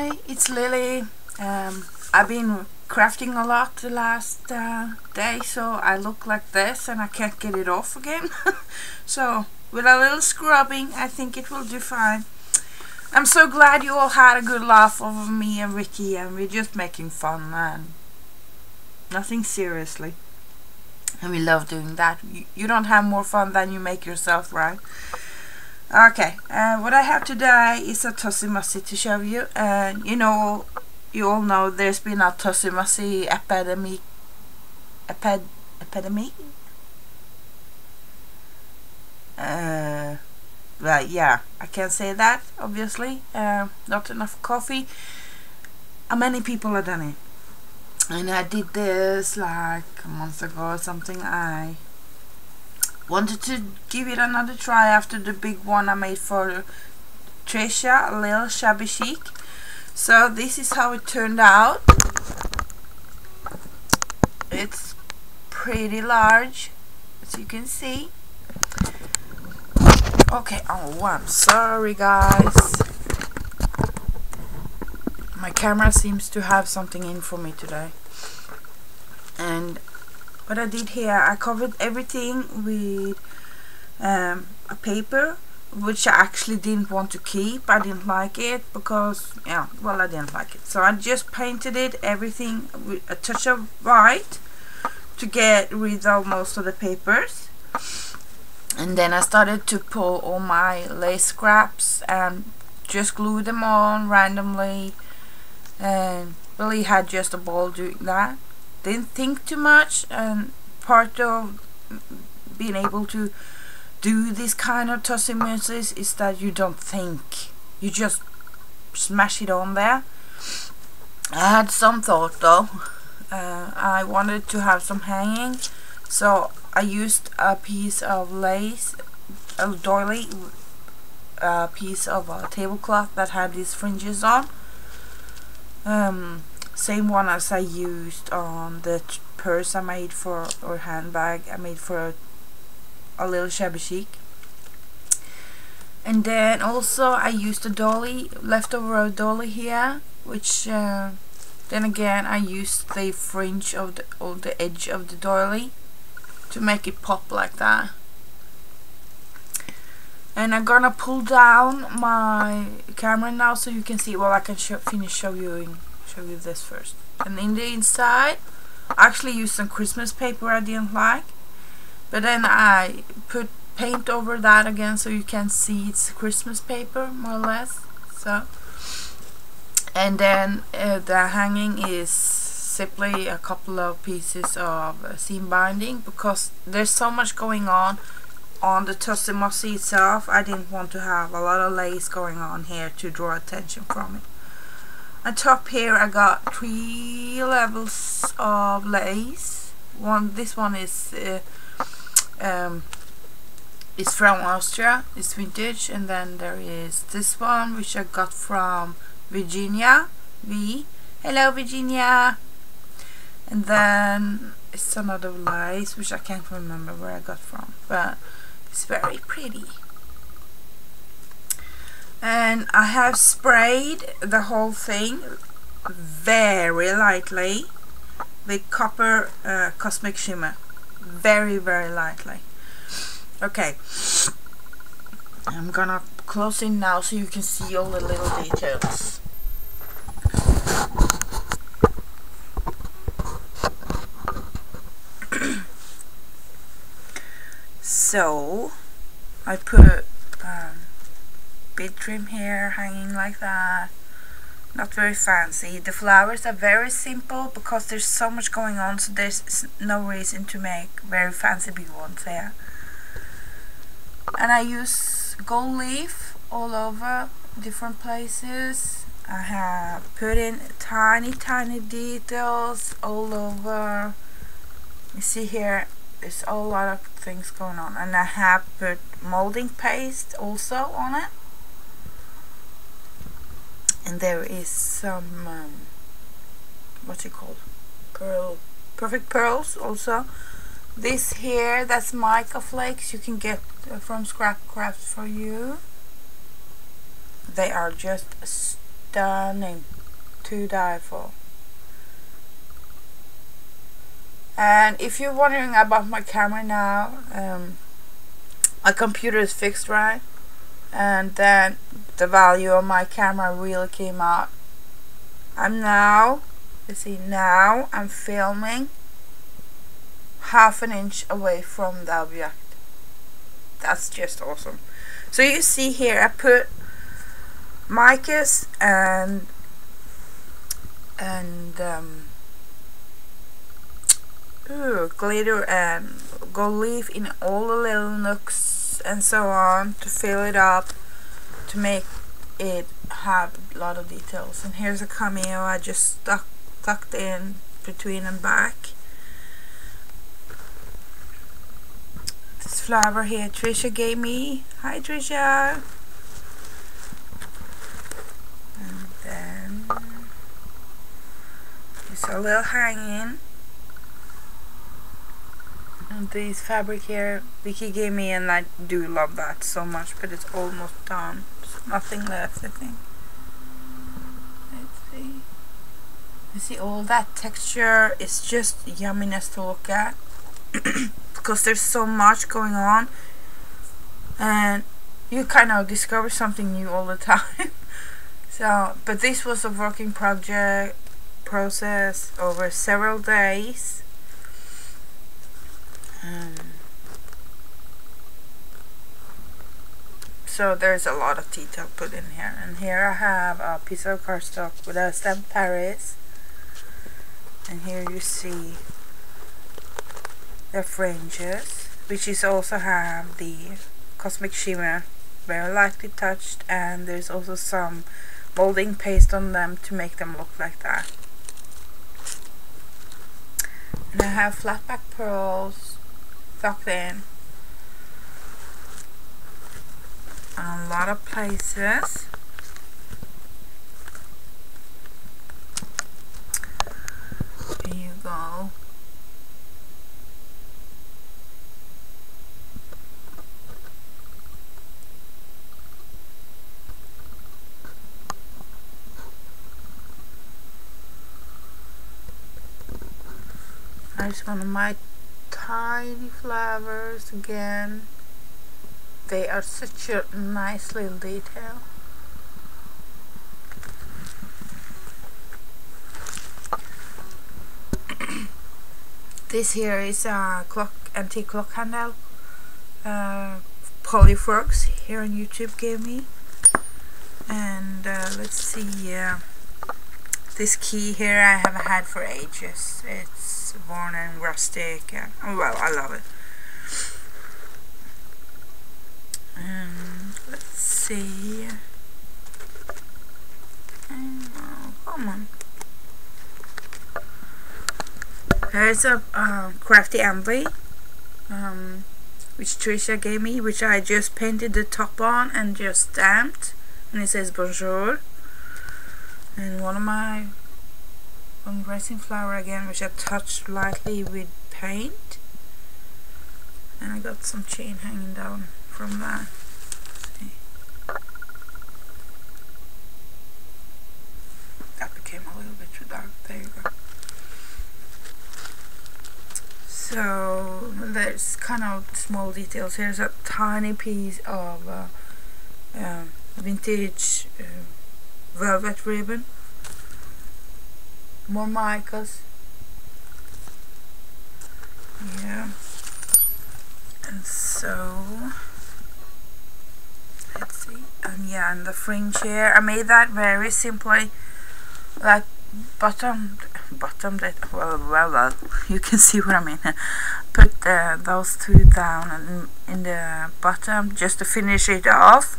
Hi, it's Lily. I've been crafting a lot the last day, so I look like this and I can't get it off again. So with a little scrubbing, I think it will do fine. I'm so glad you all had a good laugh over me and Ricky, and we're just making fun and nothing seriously. And we love doing that. You don't have more fun than you make yourself, right? Okay, what I have today is a tussie mussie to show you. And you all know there's been a tussie mussie epidemic. Well, yeah, I can't say that, obviously. Not enough coffee. Many people have done it. And I did this like a month ago or something. I wanted to give it another try after the big one I made for Trisha, a little shabby chic. So this is how it turned out. It's pretty large, as you can see. Okay, oh, I'm sorry guys. My camera seems to have something in for me today. And what I did here, I covered everything with a paper, which I actually didn't want to keep. I didn't like it because, yeah, well, I didn't like it. So I just painted it, everything with a touch of white to get rid of most of the papers. And then I started to pull all my lace scraps and just glue them on randomly, and really had just a ball doing that. Didn't think too much, and part of being able to do this kind of tussie musses is that you don't think, you just smash it on there. I had some thought though. I wanted to have some hanging, so I used a piece of lace, a doily, a piece of a tablecloth that had these fringes on. Same one as I used on the purse I made for, or handbag I made for a little shabby chic. And then also I used a dolly, leftover dolly here, which then again I used the fringe of the edge of the dolly to make it pop like that. And I'm gonna pull down my camera now so you can see. Well, I can show you this first. And in the inside, I actually used some Christmas paper I didn't like, but then I put paint over that again so you can see it's Christmas paper more or less. So, and then the hanging is simply a couple of pieces of seam binding, because there's so much going on the tussie mussie itself. I didn't want to have a lot of lace going on here to draw attention from it. On top here I got 3 levels of lace. This one is from Austria, it's vintage, and then there is this one which I got from Virginia. Hello Virginia. And then it's another lace which I can't remember where I got from, but it's very pretty. And I have sprayed the whole thing very lightly with copper cosmic shimmer, very lightly. Okay, I'm gonna close in now so you can see all the little details. So I put bead trim here hanging like that, not very fancy. The flowers are very simple because there's so much going on, so there's no reason to make very fancy big ones there. And I use gold leaf all over different places. I have put in tiny details all over. You see here, there's a lot of things going on, and I have put molding paste also on it. And there is some what's it called, perfect pearls also. This here, that's mica flakes you can get from Scrap Craft for you. They are just stunning to die for. And if you're wondering about my camera now, my computer is fixed, right? And then the value of my camera really came out. Let's see, now I'm filming half an inch away from the object. That's just awesome. So you see here, I put micas and glitter and gold leaf in all the little nooks and so on to fill it up, to make it have a lot of details. And here's a cameo I just tucked in between and back. This flower here Trisha gave me. Hi Trisha. And then there's a little hanging. And this fabric here Vicky gave me, and I do love that so much, but it's almost done. There's nothing left, I think. Let's see. You see all that texture? It's just yumminess to look at. Because there's so much going on, and you kind of discover something new all the time. So, but this was a working process over several days. So there's a lot of detail put in here. And here I have a piece of cardstock with a stamp Paris, and here you see the fringes, which is also have the cosmic shimmer, very lightly touched, and there's also some molding paste on them to make them look like that. And I have flat back pearls tucked in a lot of places. Here you go. There's one of my tiny flowers again. They are such a nice little detail. This here is a antique clock handle. Polyfrogs here on YouTube gave me. And let's see. This key here I have had for ages. It's worn and rustic, and oh, well, I love it. Let's see. Oh, come on. There's a crafty envy, which Trisha gave me, which I just painted the top on and just stamped, and it says bonjour. And one of my resin flower again, which I touched lightly with paint, and I got some chain hanging down from that. See. That became a little bit too dark. There you go. So there's kind of small details. Here's a tiny piece of vintage velvet ribbon. More micas. Yeah. And so let's see. And yeah, and the fringe here, I made that very simply, like bottomed it. Well, you can see what I mean. Put those two down and in the bottom just to finish it off,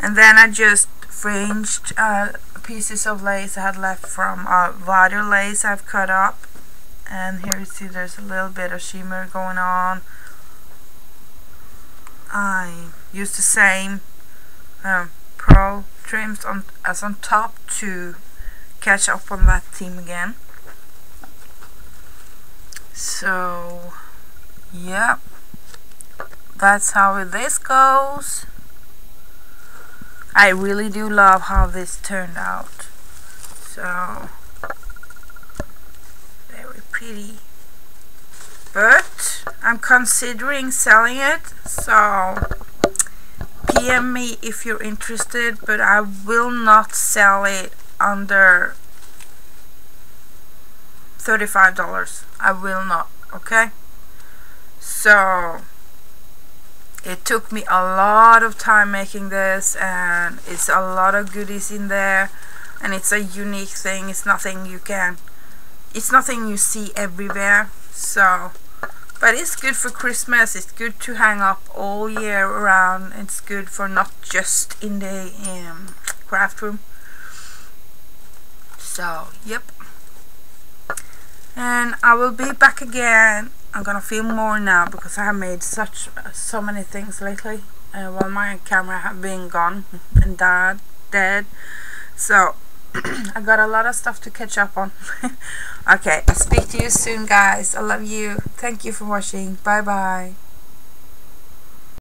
and then I just fringed pieces of lace I had left from wider lace I've cut up. And here you see there's a little bit of shimmer going on. I used the same pearl trims as on top to catch up on that theme again. So yeah, that's how this goes. I really do love how this turned out. So very pretty. But I'm considering selling it, so PM me if you're interested, but I will not sell it under $35. I will not, okay? So it took me a lot of time making this, and it's a lot of goodies in there, and it's a unique thing. It's nothing you see everywhere. So but it's good for Christmas. It's good to hang up all year around. It's good for not just in the craft room. So yep, and I will be back again. I'm gonna film more now because I have made so many things lately while my camera have been gone and dead. So I got a lot of stuff to catch up on. Okay, I'll speak to you soon, guys. I love you. Thank you for watching. Bye bye.